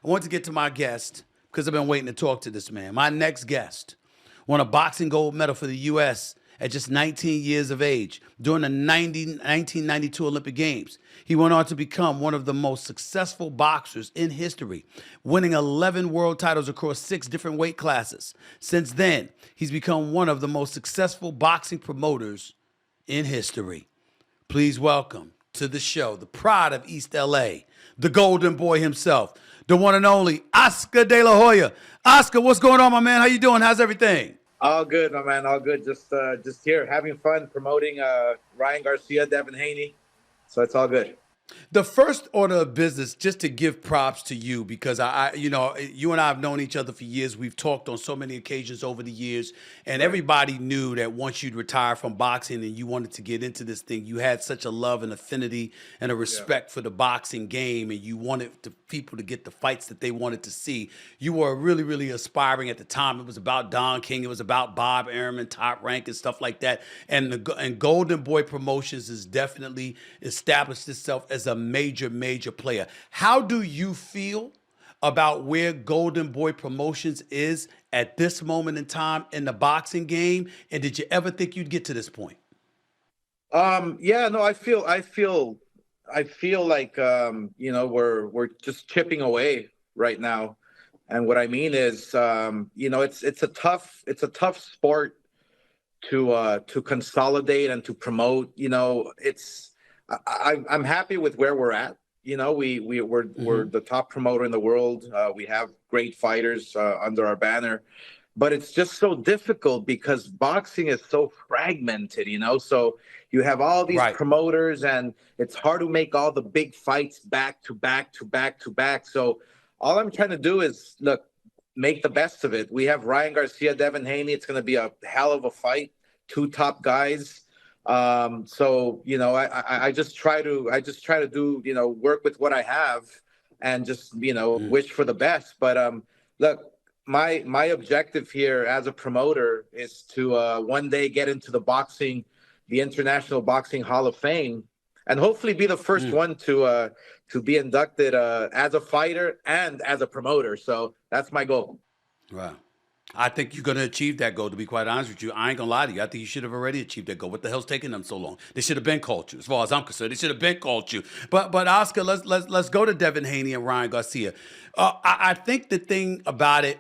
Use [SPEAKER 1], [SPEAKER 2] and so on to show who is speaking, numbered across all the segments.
[SPEAKER 1] I want to get to my guest because I've been waiting to talk to this man. My next guest won a boxing gold medal for the U.S. at just 19 years of age during the 1992 Olympic Games. He went on to become one of the most successful boxers in history, winning 11 world titles across 6 different weight classes. Since then, he's become one of the most successful boxing promoters in history. Please welcome to the show the pride of East L.A., the golden boy himself, the one and only Oscar De La Hoya. Oscar, what's going on, my man? How you doing? How's everything?
[SPEAKER 2] All good, my man. All good. Just here having fun promoting Ryan Garcia, Devin Haney. So it's all good.
[SPEAKER 1] The first order of business, just to give props to you, because you and I have known each other for years. We've talked on so many occasions over the years, and everybody knew that once you'd retire from boxing and you wanted to get into this thing, you had such a love and affinity and a respect for the boxing game, and you wanted the people to get the fights that they wanted to see. You were really, really aspiring at the time. It was about Don King. It was about Bob Arum, Top Rank, and stuff like that. And Golden Boy Promotions has definitely established itself as a major player. How do you feel about where Golden Boy Promotions is at this moment in time in the boxing game? And did you ever think you'd get to this point?
[SPEAKER 2] Yeah, no, I feel like we're just chipping away right now. And what I mean is it's a tough sport to consolidate and to promote. I'm happy with where we're at. We're the top promoter in the world. We have great fighters under our banner, but it's just so difficult because boxing is so fragmented. So you have all these promoters, and it's hard to make all the big fights back to back to back to back. So all I'm trying to do is make the best of it. We have Ryan Garcia, Devin Haney. It's going to be a hell of a fight. 2 top guys. I just try to do, work with what I have and just, wish for the best. But, look, my objective here as a promoter is to, one day get into the International Boxing Hall of Fame, and hopefully be the first one to be inducted, as a fighter and as a promoter. So that's my goal.
[SPEAKER 1] Wow. I think you're going to achieve that goal, to be quite honest with you. I ain't going to lie to you. I think you should have already achieved that goal. What the hell's taking them so long? They should have been called you, as far as I'm concerned. They should have been called you. But Oscar, let's go to Devin Haney and Ryan Garcia. I think the thing about it,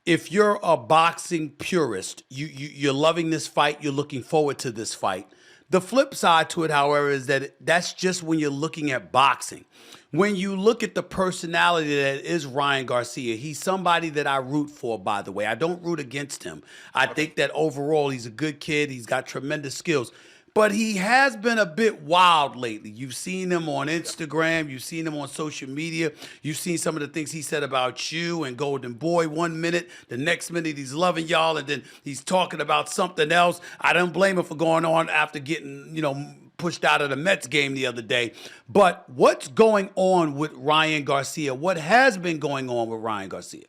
[SPEAKER 1] if you're a boxing purist, you're loving this fight, you're looking forward to this fight. The flip side to it, however, is that that's just when you're looking at boxing. When you look at the personality that is Ryan Garcia, he's somebody that I root for, by the way. I don't root against him. I think that overall he's a good kid. He's got tremendous skills. But he has been a bit wild lately. You've seen him on Instagram. You've seen him on social media. You've seen some of the things he said about you and Golden Boy 1 minute. The next minute he's loving y'all, and then he's talking about something else. I don't blame him for going on after getting, pushed out of the Mets game the other day. But what's going on with Ryan Garcia? What has been going on with Ryan Garcia?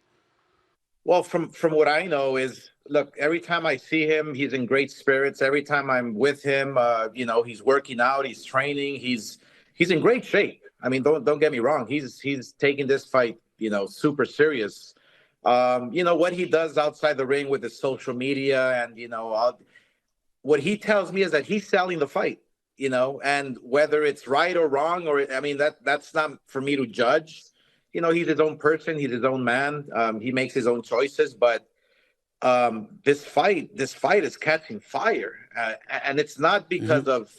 [SPEAKER 2] Well, from what I know is, look, every time I see him, he's in great spirits. Every time I'm with him, he's working out, he's training, he's in great shape. I mean, don't get me wrong. He's taking this fight, super serious. What he does outside the ring with his social media and, what he tells me is that he's selling the fight, and whether it's right or wrong, that's not for me to judge. He's his own person. He's his own man. He makes his own choices, but this fight is catching fire, and it's not because of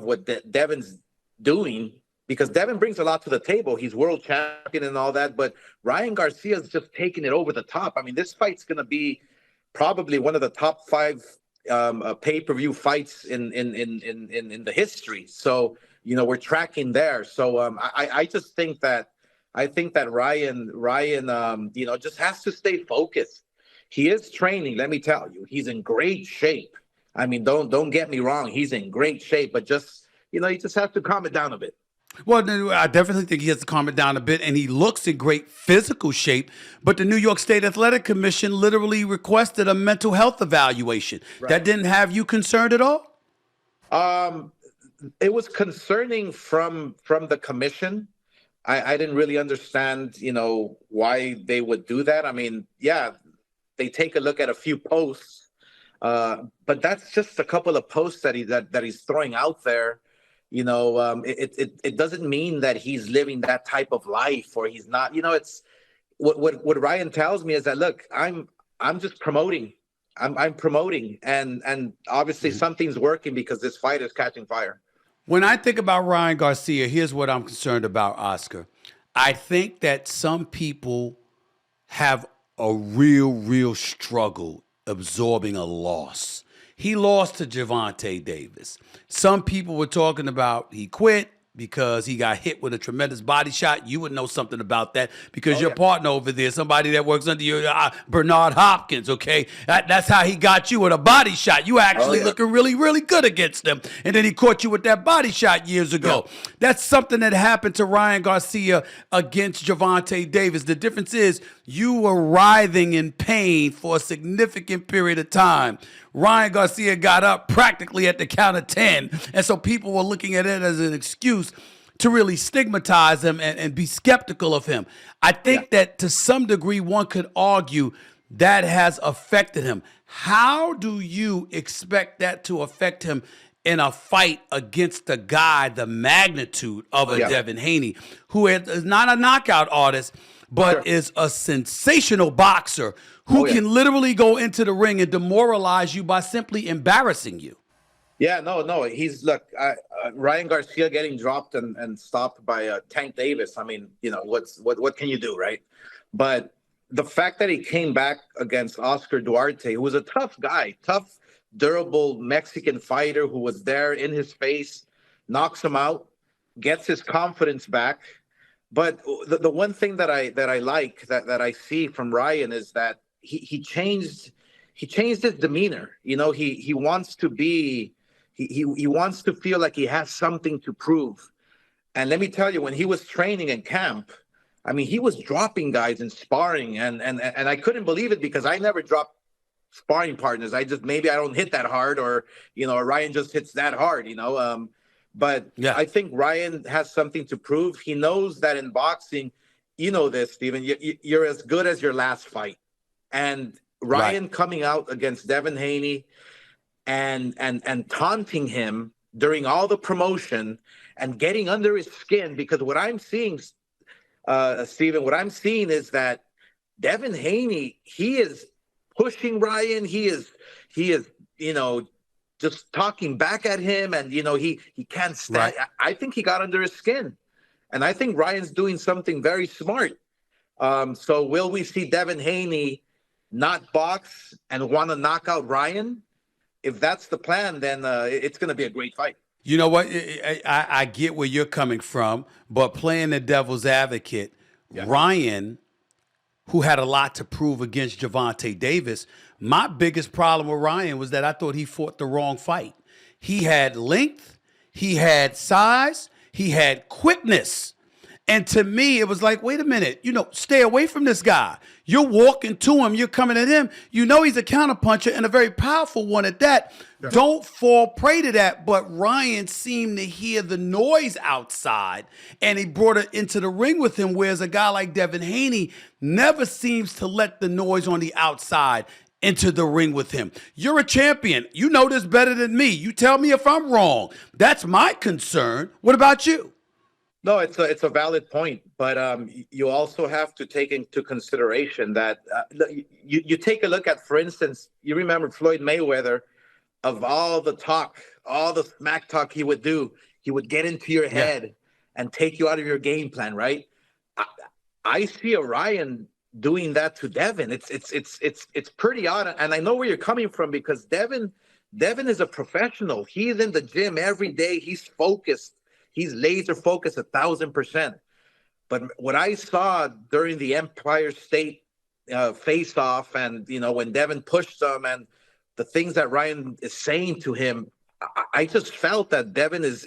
[SPEAKER 2] what Devin's doing, because Devin brings a lot to the table. He's world champion and all that, but Ryan Garcia is just taking it over the top. I mean, this fight's going to be probably one of the top 5 pay-per-view fights in the history. So we're tracking there. So I just think that. I think that Ryan, just has to stay focused. He is training. Let me tell you, he's in great shape. I mean, don't get me wrong. He's in great shape, but just, you just have to calm it down a bit.
[SPEAKER 1] Well, I definitely think he has to calm it down a bit, and he looks in great physical shape. But the New York State Athletic Commission literally requested a mental health evaluation. Right. That didn't have you concerned at all?
[SPEAKER 2] It was concerning from the commission. I didn't really understand, why they would do that. I mean, yeah, they take a look at a few posts, but that's just a couple of posts that he's throwing out there. It doesn't mean that he's living that type of life, or he's not. It's what Ryan tells me is that, look, I'm just promoting. I'm promoting, and obviously something's working because this fight is catching fire.
[SPEAKER 1] When I think about Ryan Garcia, here's what I'm concerned about, Oscar. I think that some people have a real struggle absorbing a loss. He lost to Gervonta Davis. Some people were talking about he quit because he got hit with a tremendous body shot. You would know something about that because your partner over there, somebody that works under you, Bernard Hopkins, okay? That's how he got you with a body shot. You actually looking really good against him. And then he caught you with that body shot years ago. Yeah. That's something that happened to Ryan Garcia against Gervonta Davis. The difference is you were writhing in pain for a significant period of time. Ryan Garcia got up practically at the count of 10. And so people were looking at it as an excuse to really stigmatize him and be skeptical of him. I think that to some degree, one could argue that has affected him. How do you expect that to affect him in a fight against a guy the magnitude of a Devin Haney, who is not a knockout artist, but is a sensational boxer who can literally go into the ring and demoralize you by simply embarrassing you?
[SPEAKER 2] Yeah, no. Look, Ryan Garcia getting dropped and stopped by Tank Davis. I mean, what can you do, right? But the fact that he came back against Oscar Duarte, who was a tough guy, tough, durable Mexican fighter who was there in his face, knocks him out, gets his confidence back. But the one thing that I like that I see from Ryan is that he changed his demeanor. He wants to be he wants to feel like he has something to prove. And let me tell you, when he was training in camp, I mean, he was dropping guys in sparring, and I couldn't believe it because I never dropped sparring partners. Maybe I don't hit that hard, or Ryan just hits that hard, But I think Ryan has something to prove. He knows that in boxing, you know this, Steven, you're as good as your last fight. And Ryan coming out against Devin Haney and taunting him during all the promotion and getting under his skin, because what I'm seeing, Steven, what I'm seeing is that Devin Haney, he is pushing Ryan. He is, just talking back at him, and he can't stand. I think he got under his skin, and I think Ryan's doing something very smart. So will we see Devin Haney not box and want to knock out Ryan? If that's the plan, then it's going to be a great fight.
[SPEAKER 1] You know what? I get where you're coming from, but playing the devil's advocate, Ryan, who had a lot to prove against Gervonta Davis, my biggest problem with Ryan was that I thought he fought the wrong fight. He had length, he had size, he had quickness. And to me, it was like, wait a minute, stay away from this guy. You're walking to him, you're coming at him. He's a counterpuncher and a very powerful one at that. Yeah. Don't fall prey to that. But Ryan seemed to hear the noise outside, and he brought it into the ring with him, whereas a guy like Devin Haney never seems to let the noise on the outside into the ring with him. You're a champion. You know this better than me. You tell me if I'm wrong. That's my concern. What about you?
[SPEAKER 2] No, it's a valid point, but you also have to take into consideration that you take a look at, for instance, you remember Floyd Mayweather, of all the talk, all the smack talk he would do, he would get into your head and take you out of your game plan, right? I see Orion doing that to Devin. It's pretty odd, and I know where you're coming from, because Devin is a professional. He's in the gym every day. He's focused. He's laser focused 1,000%. But what I saw during the Empire State face-off, and when Devin pushed him, and the things that Ryan is saying to him, I just felt that Devin is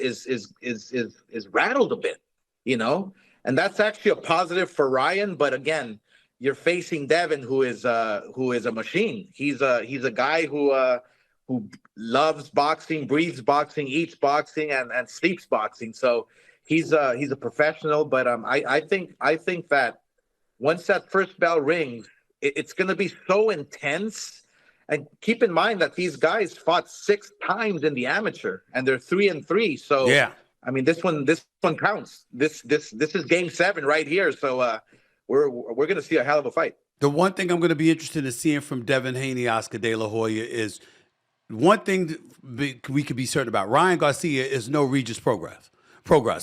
[SPEAKER 2] rattled a bit, and that's actually a positive for Ryan. But again, you're facing Devin, who is a machine. He's a guy who loves boxing, breathes boxing, eats boxing, and sleeps boxing. So he's a professional, but I think that once that first bell rings, it's going to be so intense. And keep in mind that these guys fought 6 times in the amateur, and they're 3-3. So,
[SPEAKER 1] Yeah.
[SPEAKER 2] I mean, this one counts. This is game 7 right here. So, we're going to see a hell of a fight.
[SPEAKER 1] The one thing I'm going to be interested in seeing from Devin Haney, Oscar De La Hoya is one thing that we could be certain about. Ryan Garcia is no Regis Progress.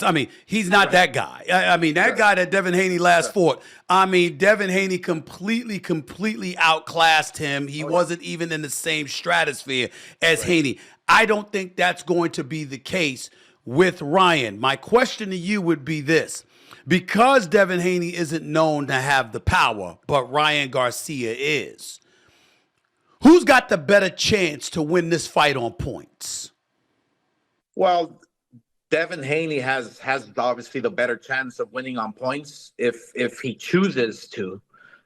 [SPEAKER 1] I mean, he's not that guy. I mean, that guy that Devin Haney last fought, I mean, Devin Haney completely outclassed him. He wasn't even in the same stratosphere as Haney. I don't think that's going to be the case with Ryan. My question to you would be this. Because Devin Haney isn't known to have the power, but Ryan Garcia is, who's got the better chance to win this fight on points?
[SPEAKER 2] Well, Devin Haney has obviously the better chance of winning on points if he chooses to,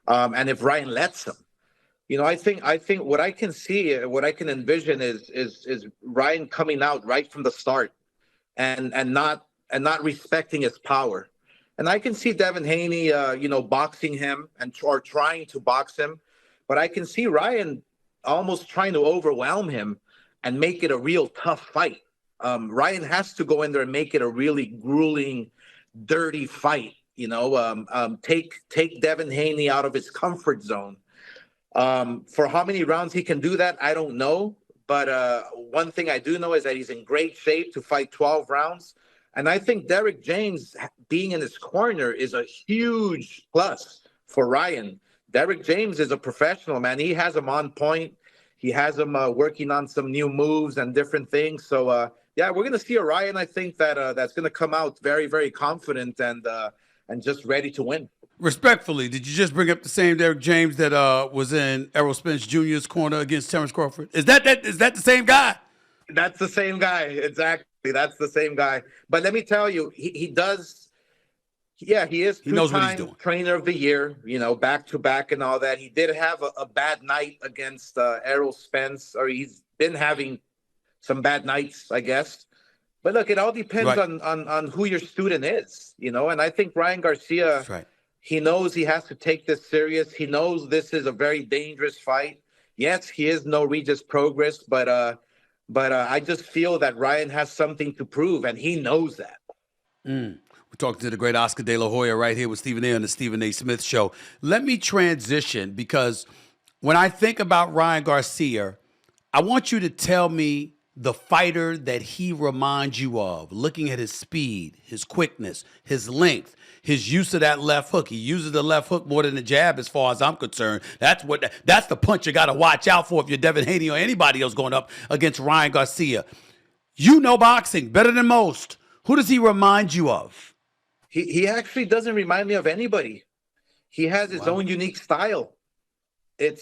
[SPEAKER 2] and if Ryan lets him. I think what I can see, what I can envision is Ryan coming out right from the start, and not respecting his power. And I can see Devin Haney, boxing him or trying to box him, but I can see Ryan almost trying to overwhelm him and make it a real tough fight. Ryan has to go in there and make it a really grueling, dirty fight. Take Devin Haney out of his comfort zone. For how many rounds he can do that, I don't know. But one thing I do know is that he's in great shape to fight 12 rounds. And I think Derek James being in his corner is a huge plus for Ryan. Derek James is a professional, man. He has him on point. He has him working on some new moves and different things. So, we're going to see a Ryan, I think, that's going to come out very, very confident and just ready to win.
[SPEAKER 1] Respectfully, did you just bring up the same Derek James that was in Errol Spence Jr.'s corner against Terence Crawford? Is that the same guy?
[SPEAKER 2] That's the same guy. Exactly. That's the same guy. But let me tell you, he does. Yeah, he is two-time trainer of the year, back to back and all that. He did have a bad night against Errol Spence, or he's been having some bad nights, I guess. But look, it all depends on who your student is, and I think Ryan Garcia, he knows he has to take this serious. He knows this is a very dangerous fight. Yes, he is no Regis Progress, but I just feel that Ryan has something to prove, and he knows that.
[SPEAKER 1] We're talking to the great Oscar De La Hoya right here with Stephen A. on the Stephen A. Smith Show. Let me transition, because when I think about Ryan Garcia, I want you to tell me the fighter that he reminds you of, looking at his speed, his quickness, his length, his use of that left hook. He uses the left hook more than the jab as far as I'm concerned. That's the punch you got to watch out for if you're Devin Haney or anybody else going up against Ryan Garcia. You know boxing better than most. Who does he remind you of?
[SPEAKER 2] He actually doesn't remind me of anybody. He has his own unique style. He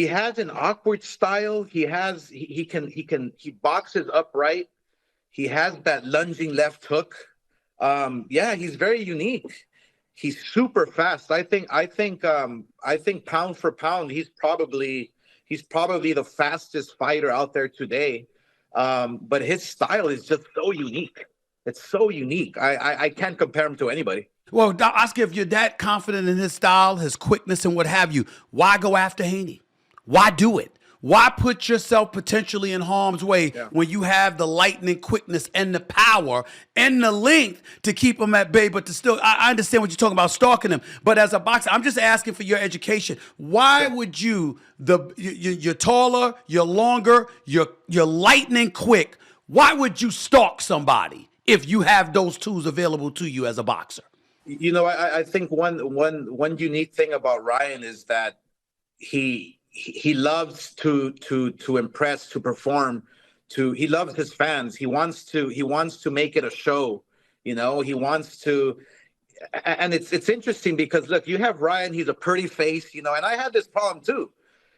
[SPEAKER 2] has an awkward style. He boxes upright. He has that lunging left hook. He's very unique. He's super fast. I think pound for pound, he's probably the fastest fighter out there today. But his style is just so unique. It's so unique. I can't compare him to anybody.
[SPEAKER 1] Well, Oscar, if you're that confident in his style, his quickness, and what have you, why go after Haney? Why do it? Why put yourself potentially in harm's way when you have the lightning quickness and the power and the length to keep him at bay, but to still, I understand what you're talking about, stalking him. But as a boxer, I'm just asking for your education. Why would you're taller, you're longer, you're lightning quick. Why would you stalk somebody if you have those tools available to you as a boxer?
[SPEAKER 2] I think one unique thing about Ryan is that he loves to impress, to perform, he loves his fans. He wants to make it a show. He wants to, and it's interesting because look, you have Ryan, he's a pretty face, and I had this problem too.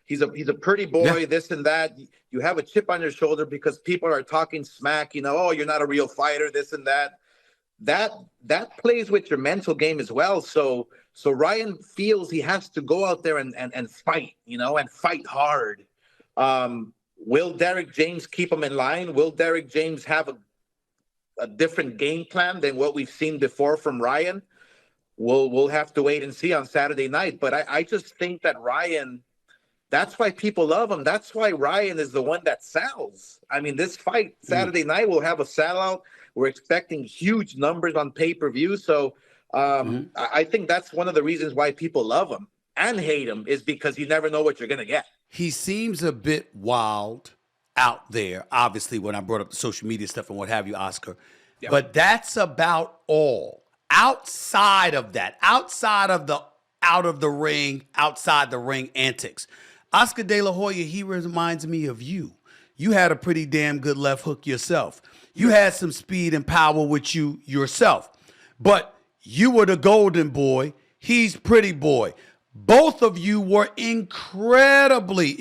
[SPEAKER 2] He's a pretty boy, this and that. You have a chip on your shoulder because people are talking smack, oh, you're not a real fighter, this and that. That plays with your mental game as well. So Ryan feels he has to go out there and fight, and fight hard. Will Derek James keep him in line? Will Derek James have a different game plan than what we've seen before from Ryan. We'll have to wait and see on Saturday night. But I just think that Ryan, that's why people love him. That's why Ryan is the one that sells. I mean, this fight Saturday night will have a sellout. We're expecting huge numbers on pay-per-view. So I think that's one of the reasons why people love him and hate him, is because you never know what you're going to get.
[SPEAKER 1] He seems a bit wild out there, obviously, when I brought up the social media stuff and what have you, Oscar. Yeah. But that's about all. Outside of that, outside of the ring antics, Oscar De La Hoya, he reminds me of you. You had a pretty damn good left hook yourself. You had some speed and power with you yourself. But you were the golden boy. He's pretty boy. Both of you were incredibly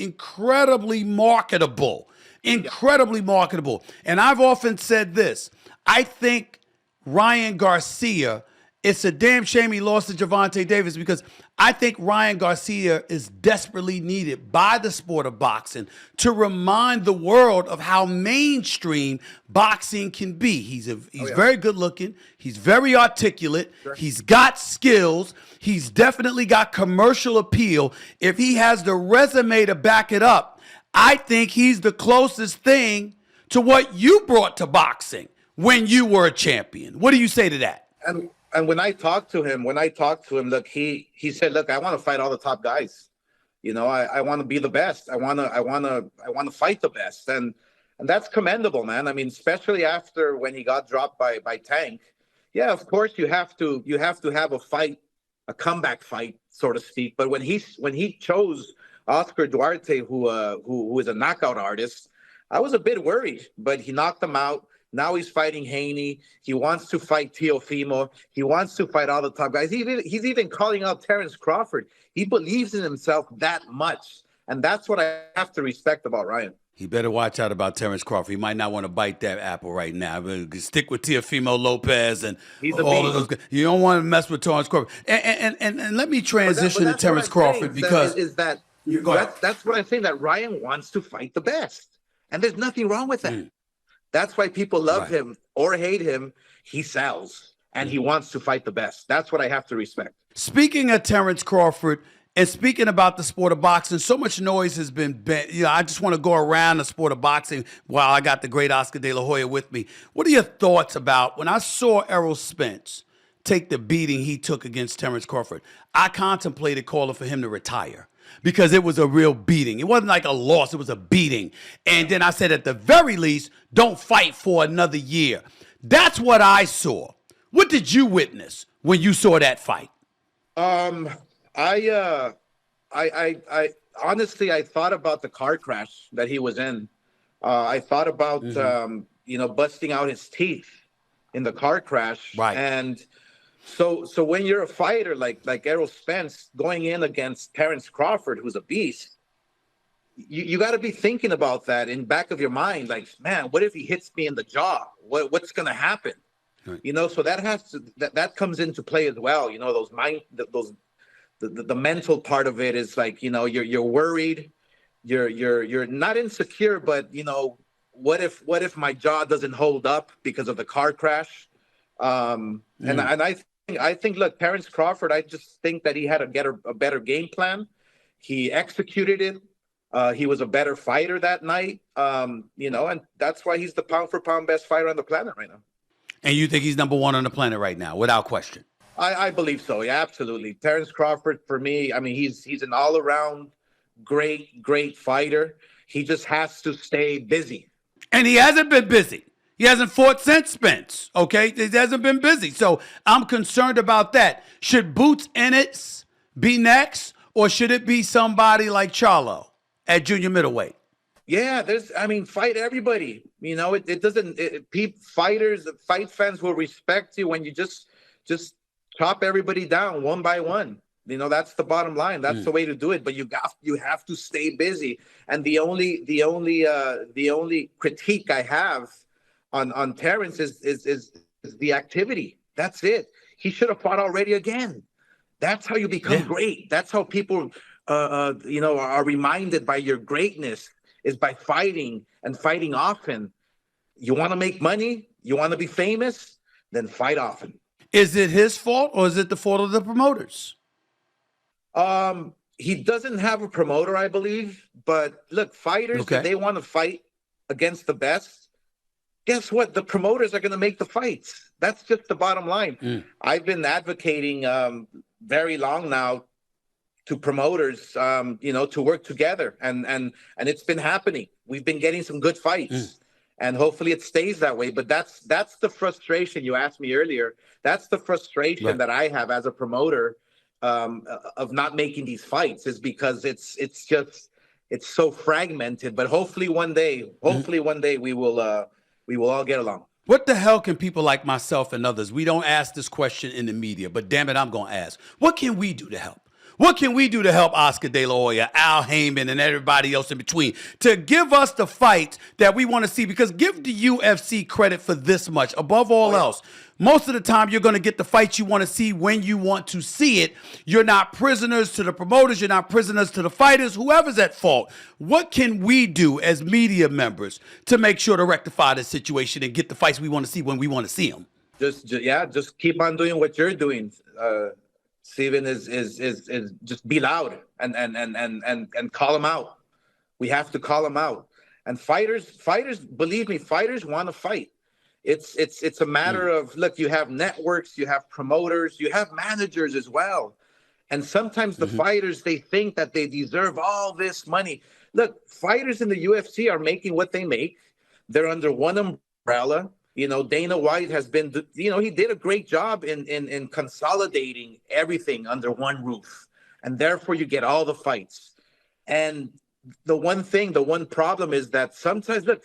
[SPEAKER 1] marketable. Incredibly marketable. And I've often said this. I think Ryan Garcia, it's a damn shame he lost to Gervonta Davis, because I think Ryan Garcia is desperately needed by the sport of boxing to remind the world of how mainstream boxing can be. He's very good looking. He's very articulate. Sure. He's got skills. He's definitely got commercial appeal. If he has the resume to back it up, I think he's the closest thing to what you brought to boxing when you were a champion. What do you say to that?
[SPEAKER 2] And when I talked to him, look, he said, look, I want to fight all the top guys. You know, I want to be the best. I want to fight the best. And that's commendable, man. I mean, especially after when he got dropped by Tank. Yeah, of course you have to have a fight, a comeback fight, so to speak. But when he chose Oscar Duarte, who is a knockout artist, I was a bit worried, but he knocked him out. Now he's fighting Haney. He wants to fight Teofimo. He wants to fight all the top guys. He's even calling out Terence Crawford. He believes in himself that much. And that's what I have to respect about Ryan.
[SPEAKER 1] He better watch out about Terence Crawford. He might not want to bite that apple right now. But stick with Teofimo Lopez and all of those. You don't want to mess with Terence Crawford. And let me transition to Terence Crawford, because
[SPEAKER 2] that's what I'm saying, that Ryan wants to fight the best. And there's nothing wrong with that. That's why people love him or hate him. He sells, and he wants to fight the best. That's what I have to respect.
[SPEAKER 1] Speaking of Terence Crawford, and speaking about the sport of boxing, so much noise has been, I just want to go around the sport of boxing while I got the great Oscar De La Hoya with me. What are your thoughts about, when I saw Errol Spence take the beating he took against Terence Crawford, I contemplated calling for him to retire, because it was a real beating. It wasn't like a loss. It was a beating. And then I said, at the very least, don't fight for another year. That's what I saw. What did you witness when you saw that fight?
[SPEAKER 2] I honestly, I thought about the car crash that he was in. I thought about, busting out his teeth in the car crash.
[SPEAKER 1] Right.
[SPEAKER 2] And so when you're a fighter like Errol Spence going in against Terence Crawford, who's a beast, you got to be thinking about that in back of your mind. Like, man, what if he hits me in the jaw? What's going to happen? Right. You know, so that comes into play as well. You know, the mental part of it is like, you know, you're worried, you're not insecure, but you know, what if my jaw doesn't hold up because of the car crash? And I think, look, Terence Crawford, I just think that he had to get a better game plan. He executed it. He was a better fighter that night, and that's why he's the pound for pound best fighter on the planet right now.
[SPEAKER 1] And you think he's number one on the planet right now, without question?
[SPEAKER 2] I believe so. Yeah, absolutely. Terence Crawford, for me, I mean, he's an all around great fighter. He just has to stay busy. And
[SPEAKER 1] he hasn't been busy. He hasn't fought since Spence, okay? He hasn't been busy. So I'm concerned about that. Should Boots Ennis be next, or should it be somebody like Charlo at junior middleweight?
[SPEAKER 2] Yeah, fight everybody. You know, fight fans will respect you when you just chop everybody down one by one. You know, that's the bottom line. That's the way to do it. But you have to stay busy. And the only critique I have on Terence is the activity. That's it. He should have fought already again. That's how you become great. That's how people are reminded by your greatness, is by fighting and fighting often. You want to make money? You want to be famous? Then fight often.
[SPEAKER 1] Is it his fault or is it the fault of the promoters?
[SPEAKER 2] He doesn't have a promoter, I believe. But look, fighters, if they want to fight against the best, guess what? The promoters are going to make the fights. That's just the bottom line. I've been advocating very long now to promoters, to work together, and it's been happening. We've been getting some good fights, and hopefully it stays that way. But that's the frustration you asked me earlier. That's the frustration that I have as a promoter of not making these fights, is because it's so fragmented. But hopefully one day we will all get along.
[SPEAKER 1] What the hell can people like myself and others? We don't ask this question in the media, but damn it, I'm going to ask. What can we do to help? What can we do to help Oscar De La Hoya, Al Heyman, and everybody else in between to give us the fight that we want to see? Because give the UFC credit for this much. Above all else, most of the time you're going to get the fights you want to see when you want to see it. You're not prisoners to the promoters. You're not prisoners to the fighters, whoever's at fault. What can we do as media members to make sure to rectify this situation and get the fights we want to see when we want to see them?
[SPEAKER 2] Just keep on doing what you're doing. Steven, is just be loud and call them out. We have to call them out. And fighters, believe me, fighters want to fight. It's a matter of, look, you have networks, you have promoters, you have managers as well. And sometimes the fighters, they think that they deserve all this money. Look, fighters in the UFC are making what they make. They're under one umbrella. Dana White has been, he did a great job in consolidating everything under one roof. And therefore you get all the fights. And the one problem is that sometimes, look,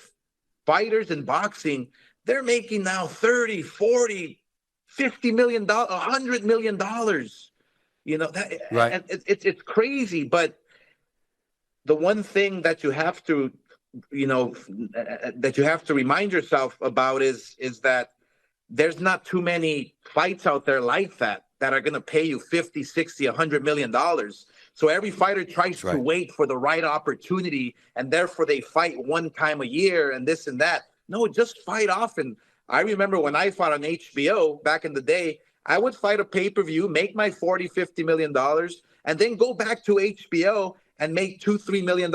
[SPEAKER 2] fighters in boxing, they're making now 30, 40, $50 million, $100 million. And it's crazy. But the one thing that you have to remind yourself about is that there's not too many fights out there like that are going to pay you 50, 60, $100 million. So every fighter tries to wait for the right opportunity, and therefore they fight one time a year and this and that. No, just fight often. I remember when I fought on HBO back in the day, I would fight a pay-per-view, make my $40, $50 million, and then go back to HBO and make $2, $3 million.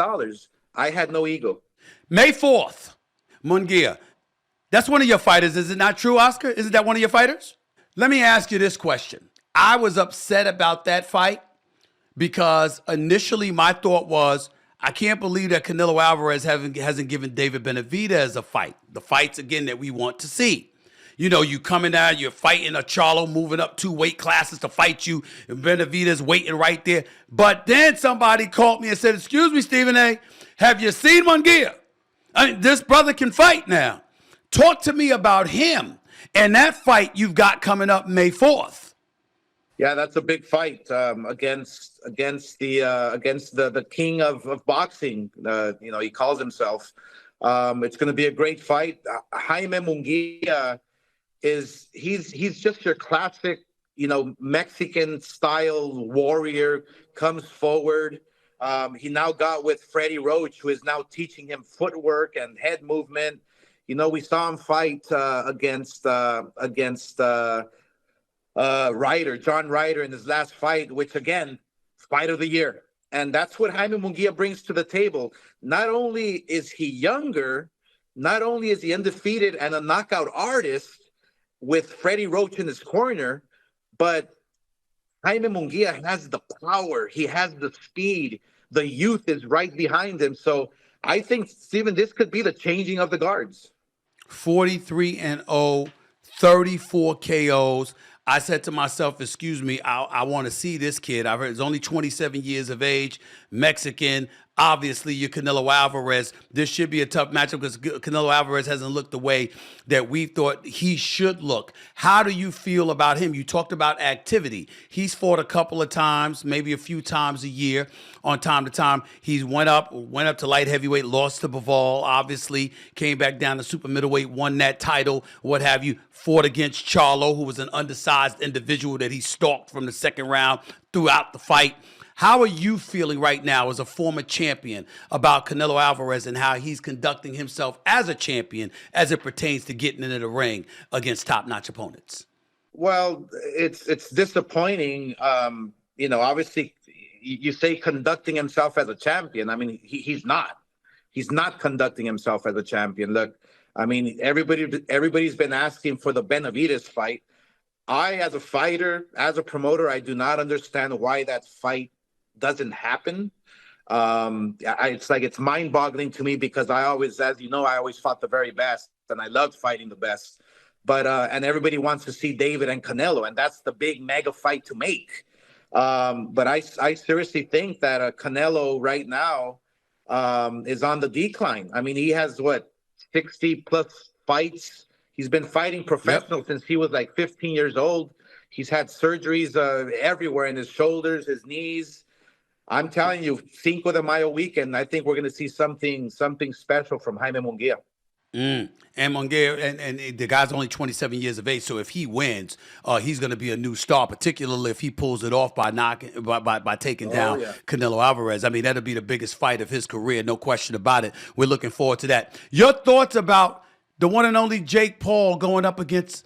[SPEAKER 2] I had no ego.
[SPEAKER 1] May 4th, Munguia. That's one of your fighters. Is it not true, Oscar? Isn't that one of your fighters? Let me ask you this question. I was upset about that fight because initially my thought was, I can't believe that Canelo Alvarez hasn't given David Benavidez a fight. The fights, again, that we want to see. You coming out, you're fighting a Charlo, moving up 2 weight classes to fight you, and Benavidez waiting right there. But then somebody called me and said, excuse me, Stephen A., have you seen Munguia? I mean, this brother can fight now. Talk to me about him and that fight you've got coming up May 4th.
[SPEAKER 2] Yeah, that's a big fight against the king of boxing. He calls himself. It's going to be a great fight. Jaime Munguia he's just your classic, Mexican style warrior. Comes forward. He now got with Freddie Roach, who is now teaching him footwork and head movement. We saw him fight against John Ryder in his last fight, which again, fight of the year. And that's what Jaime Munguia brings to the table. Not only is he younger, not only is he undefeated and a knockout artist with Freddie Roach in his corner, but Jaime Munguia has the power. He has the speed. The youth is right behind him. So I think, Steven, this could be the changing of the guards.
[SPEAKER 1] 43-0, 34 KOs. I said to myself, excuse me, I want to see this kid. I've heard he's only 27 years of age, Mexican. Obviously, you're Canelo Alvarez. This should be a tough matchup because Canelo Alvarez hasn't looked the way that we thought he should look. How do you feel about him? You talked about activity. He's fought a couple of times, maybe a few times a year on time to time. He's went up to light heavyweight, lost to Bivol, obviously, came back down to super middleweight, won that title, what have you, fought against Charlo, who was an undersized individual that he stalked from the second round throughout the fight. How are you feeling right now as a former champion about Canelo Alvarez and how he's conducting himself as a champion as it pertains to getting into the ring against top-notch opponents?
[SPEAKER 2] Well, it's disappointing. Obviously, you say conducting himself as a champion. I mean, he's not. He's not conducting himself as a champion. Look, I mean, everybody's been asking for the Benavidez fight. I, as a fighter, as a promoter, I do not understand why that fight doesn't happen. It's mind-boggling to me because I always, as you know, I always fought the very best, and I loved fighting the best. But and everybody wants to see David and Canelo, and that's the big mega fight to make. But I seriously think that Canelo right now is on the decline. I mean, he has 60 plus fights. He's been fighting professional since he was like 15 years old. He's had surgeries everywhere in his shoulders, his knees. I'm telling you, Cinco de Mayo weekend, I think we're going to see something special from Jaime Munguia.
[SPEAKER 1] And Munguia, and the guy's only 27 years of age, so if he wins, he's going to be a new star, particularly if he pulls it off by taking down Canelo Alvarez. I mean, that'll be the biggest fight of his career, no question about it. We're looking forward to that. Your thoughts about the one and only Jake Paul going up against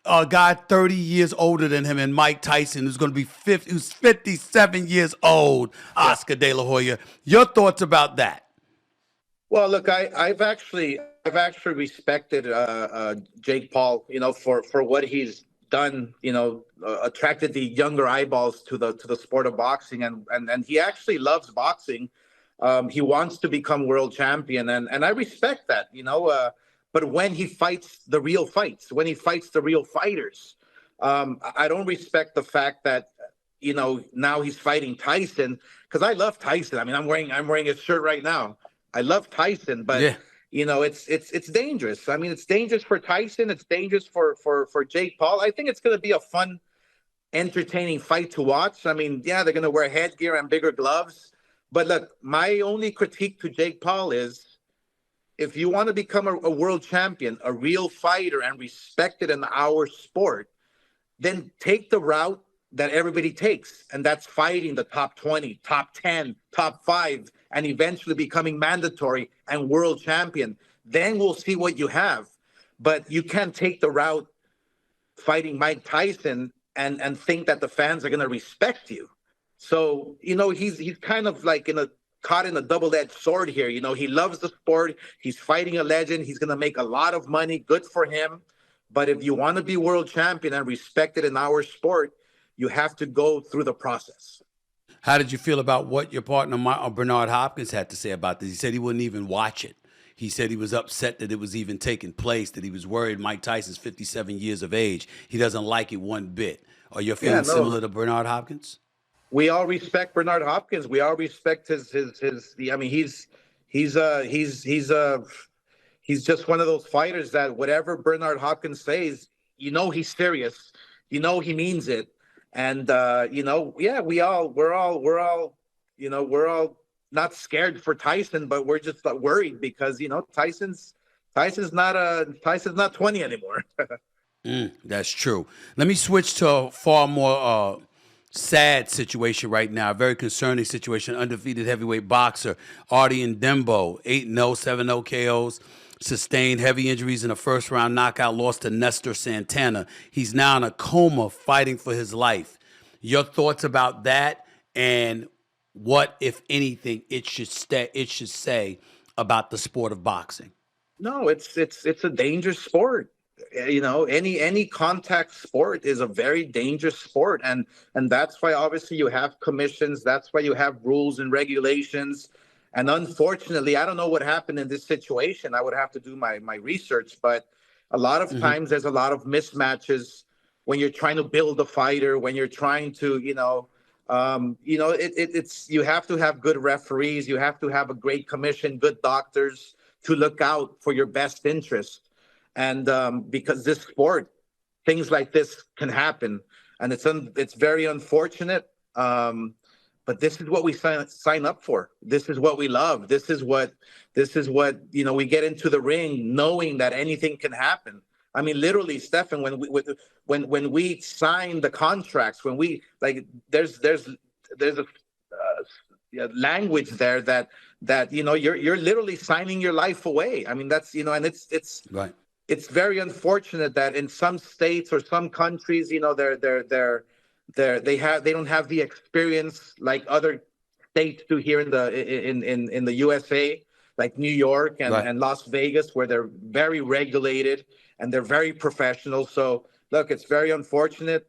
[SPEAKER 1] a guy 30 years older than him and Mike Tyson, who's going to be who's 57 years old, Oscar De La Hoya. Your thoughts about that?
[SPEAKER 2] Well, look, I've actually respected Jake Paul, for what he's done, attracted the younger eyeballs to the sport of boxing, and he actually loves boxing. He wants to become world champion, and I respect that, but when he fights the real fights, when he fights the real fighters, I don't respect the fact that, now he's fighting Tyson, because I love Tyson. I mean, I'm wearing his shirt right now. I love Tyson, but it's dangerous. I mean, it's dangerous for Tyson. It's dangerous for Jake Paul. I think it's going to be a fun, entertaining fight to watch. I mean, they're going to wear headgear and bigger gloves. But look, my only critique to Jake Paul is, if you want to become a world champion, a real fighter, and respected in our sport, then take the route that everybody takes, and that's fighting the top 20, top 10, top 5, and eventually becoming mandatory and world champion. Then we'll see what you have. But you can't take the route fighting Mike Tyson and think that the fans are going to respect you. So, he's kind of like caught in a double-edged sword here. He loves the sport. He's fighting a legend. He's going to make a lot of money. Good for him. But if you want to be world champion and respected in our sport, you have to go through the process.
[SPEAKER 1] How did you feel about what your partner Bernard Hopkins had to say about this? He said he wouldn't even watch it. He said he was upset that it was even taking place, that he was worried Mike Tyson's 57 years of age. He doesn't like it one bit. Are your feelings similar to Bernard Hopkins?
[SPEAKER 2] We all respect Bernard Hopkins. We all respect his. I mean, he's just one of those fighters that whatever Bernard Hopkins says, he's serious. He means it. And we're all not scared for Tyson, but we're just worried because Tyson's not 20 anymore.
[SPEAKER 1] That's true. Let me switch to a far more sad situation right now, a very concerning situation. Undefeated heavyweight boxer Artie Ndembo, 8-0, 7-0 KOs. Sustained heavy injuries in a first-round knockout loss to Nestor Santana. He's now in a coma fighting for his life. Your thoughts about that and what, if anything, it should say about the sport of boxing?
[SPEAKER 2] No, it's a dangerous sport. Any contact sport is a very dangerous sport. And that's why, obviously, you have commissions. That's why you have rules and regulations. And unfortunately, I don't know what happened in this situation. I would have to do my research, but a lot of times there's a lot of mismatches when you're trying to build a fighter, when you're trying to, it's you have to have good referees, you have to have a great commission, good doctors to look out for your best interest. And because this sport, things like this can happen, and it's very unfortunate. But this is what we sign up for. This is what we love. This is what we get into the ring knowing that anything can happen. I mean, literally, Stefan, when we sign the contracts, when we there's language there that you're literally signing your life away. I mean, that's and it's
[SPEAKER 1] Right.
[SPEAKER 2] it's very unfortunate that in some states or some countries, they don't have the experience like other states do here in the USA, like New York
[SPEAKER 1] Right.
[SPEAKER 2] and Las Vegas, where they're very regulated and they're very professional. So look, it's very unfortunate.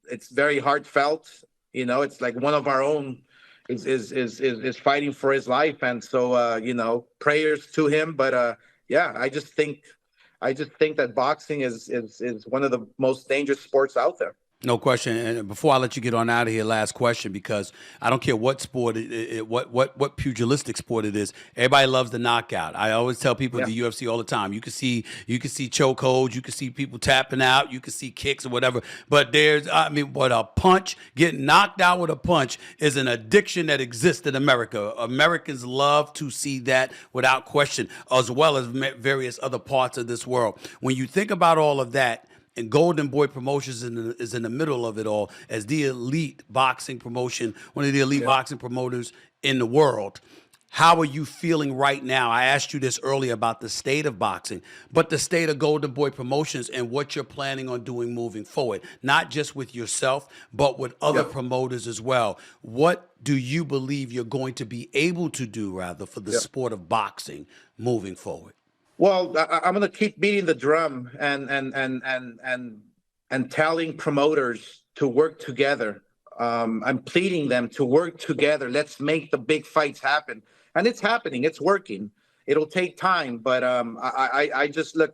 [SPEAKER 2] It's very heartfelt. It's like one of our own is fighting for his life, and so prayers to him. But yeah, I just think that boxing is one of the most dangerous sports out there.
[SPEAKER 1] No question. And before I let you get on out of here, last question, because I don't care what sport, what pugilistic sport it is. Everybody loves the knockout. I always tell people at the UFC all the time. You can see chokeholds, you can see people tapping out, you can see kicks or whatever. But but a punch, getting knocked out with a punch is an addiction that exists in America. Americans love to see that without question, as well as various other parts of this world. When you think about all of that, and Golden Boy Promotions is in the middle of it all as the elite boxing promotion, one of the elite boxing promoters in the world. How are you feeling right now? I asked you this earlier about the state of boxing, but the state of Golden Boy Promotions and what you're planning on doing moving forward, not just with yourself, but with other promoters as well. What do you believe you're going to be able to do, rather, for the sport of boxing moving forward?
[SPEAKER 2] Well, I'm going to keep beating the drum and telling promoters to work together. I'm pleading them to work together. Let's make the big fights happen, and it's happening. It's working. It'll take time, but I just look.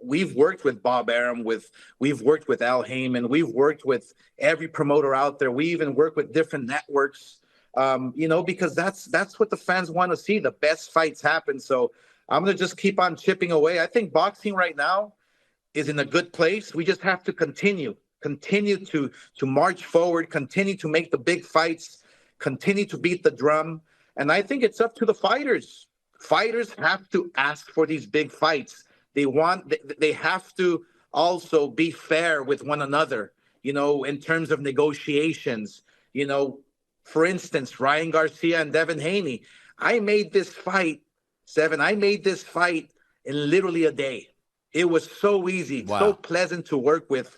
[SPEAKER 2] We've worked with Bob Arum, we've worked with Al Heyman, we've worked with every promoter out there. We even work with different networks. Because that's what the fans want to see. The best fights happen. So I'm going to just keep on chipping away. I think boxing right now is in a good place. We just have to continue to march forward, continue to make the big fights, continue to beat the drum. And I think it's up to the fighters. Fighters have to ask for these big fights. They have to also be fair with one another, in terms of negotiations. For instance, Ryan Garcia and Devin Haney. I made this fight in literally a day. It was so easy, so pleasant to work with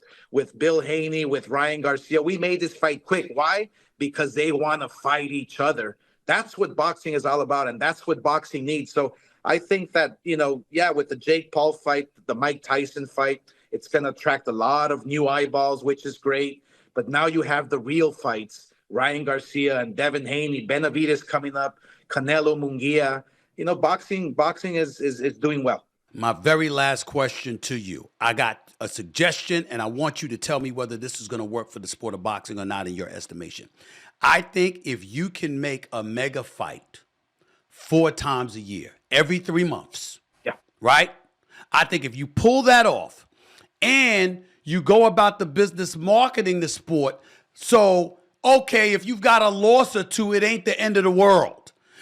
[SPEAKER 2] Bill Haney, with Ryan Garcia. We made this fight quick. Why? Because they want to fight each other. That's what boxing is all about, and that's what boxing needs. So I think that, with the Jake Paul fight, the Mike Tyson fight, it's going to attract a lot of new eyeballs, which is great. But now you have the real fights, Ryan Garcia and Devin Haney, Benavidez coming up, Canelo, Munguia. Boxing is doing well.
[SPEAKER 1] My very last question to you. I got a suggestion, and I want you to tell me whether this is going to work for the sport of boxing or not in your estimation. I think if you can make a mega fight 4 times a year, every 3 months, right? I think if you pull that off and you go about the business marketing the sport, so, okay, if you've got a loss or two, it ain't the end of the world.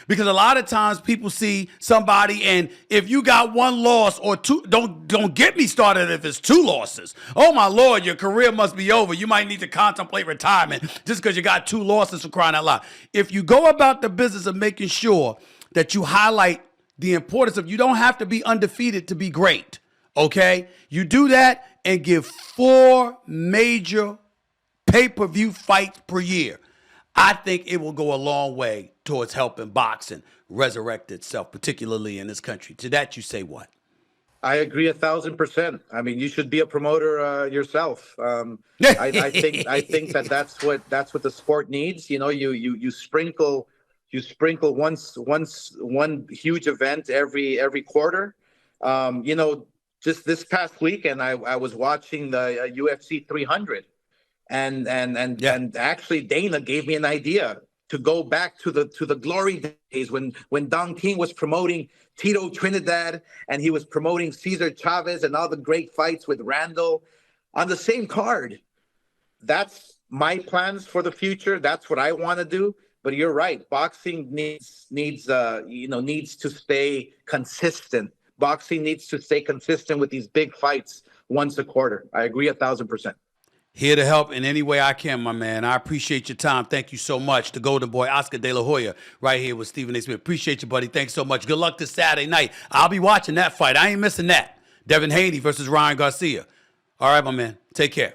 [SPEAKER 1] Because a lot of times people see somebody, and if you got 1 loss or 2, don't get me started if it's 2 losses. Oh my Lord, your career must be over. You might need to contemplate retirement just because you got 2 losses, for crying out loud. If you go about the business of making sure that you highlight the importance of, you don't have to be undefeated to be great, okay? You do that and give 4 major pay-per-view fights per year. I think it will go a long way towards helping boxing resurrect itself, particularly in this country. To that, you say what?
[SPEAKER 2] I agree 1,000%. I mean, you should be a promoter yourself. I think that's what the sport needs. You sprinkle one huge event every quarter. Just this past weekend, I was watching the UFC 300. And actually Dana gave me an idea to go back to the glory days when Don King was promoting Tito Trinidad and he was promoting Cesar Chavez and all the great fights with Randall on the same card. That's my plans for the future. That's what I want to do. But you're right. Boxing needs to stay consistent. Boxing needs to stay consistent with these big fights once a quarter. I agree 1,000%.
[SPEAKER 1] Here to help in any way I can, my man. I appreciate your time. Thank you so much. The Golden Boy, Oscar De La Hoya, right here with Stephen A. Smith. Appreciate you, buddy. Thanks so much. Good luck this Saturday night. I'll be watching that fight. I ain't missing that. Devin Haney versus Ryan Garcia. All right, my man. Take care.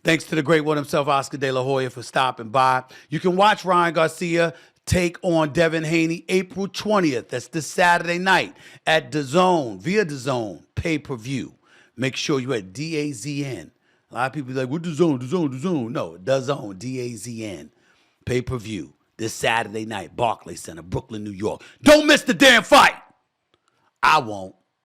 [SPEAKER 1] Thanks to the great one himself, Oscar De La Hoya, for stopping by. You can watch Ryan Garcia take on Devin Haney April 20th. That's this Saturday night at DAZN, via DAZN, pay-per-view. Make sure you're at DAZN. A lot of people be like, what DAZN? No, DAZN, DAZN, pay-per-view. This Saturday night, Barclays Center, Brooklyn, New York. Don't miss the damn fight. I won't.